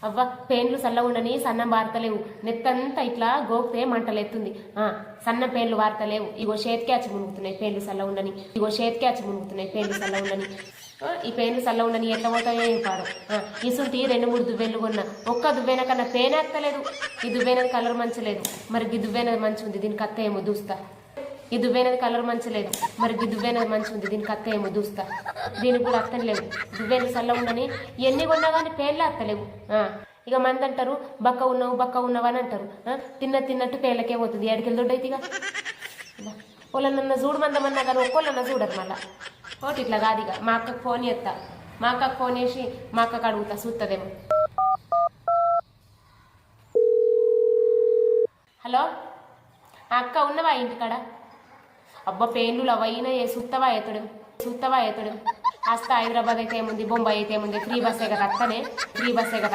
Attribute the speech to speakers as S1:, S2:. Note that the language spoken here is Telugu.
S1: అవ్వ పేన్లు సల్లగుండని సన్నం వార్తలేవు, నెత్తంతా ఇట్లా గోకితే మంటలెత్తుంది. సన్న పేన్లు వార్తలేవు, ఇగో చేతికి మునుగుతున్నాయి పేన్లు సల్లగుండని, ఇగో చేతికి మునుగుతున్నాయి పేన్లు సల్లగుండని. ఈ పేన్లు సల్లగుండని ఎట్లా పోతాయో ఏం పాడు. ఇసుంటి 2-3 దువ్వెన్లు కొన్నా, ఒక్క దువ్వెన కన్నా పేనే ఎత్తలేదు. ఈ దువ్వెనది కలర్ మంచలేదు, మరి ఈ దువ్వెనది మంచి ఉంది, దీనికి అత్త ఏమో దూస్తా. ఈ దువ్వెనది కలర్ మంచలేదు, మరి ఈ దువ్వెనది మంచి ఉంది, దీనికి అత్త ఏమో దూస్తా. దీనికి కూడా అత్తలేవు, దువ్వెలు సల్లగుండని ఎన్ని కొన్నా కానీ పేర్లే అత్తలేవు. ఇక మంది అంటారు బక్క ఉన్నావు అని అంటారు. తిన్నట్టు పేర్లకే పోతుంది, ఏడికెళ్ళి దొడ్డైతిగా. వాళ్ళన్న చూడమందమన్నా కానీ ఒక్కోళ్ళన్నా చూడరు. మళ్ళా ఒకటి ఇట్లా కాదు. ఇక మా అక్కకు ఫోన్ చేస్తా, మా అక్కకు ఫోన్ చేసి మా అక్కకు అడుగుతా, చూస్తుందేమో. హలో అక్క, ఉన్నవా ఇంటికాడ? అబ్బా పేన్లు అవైనా సుత్తవా ఎత్తడు. అస్తా హైదరాబాద్ అయితే ఏముంది, బొంబాయి అయితే ఏముంది, ఫ్రీ బస్సే కదా అత్తనే, ఫ్రీ బస్సే కదా.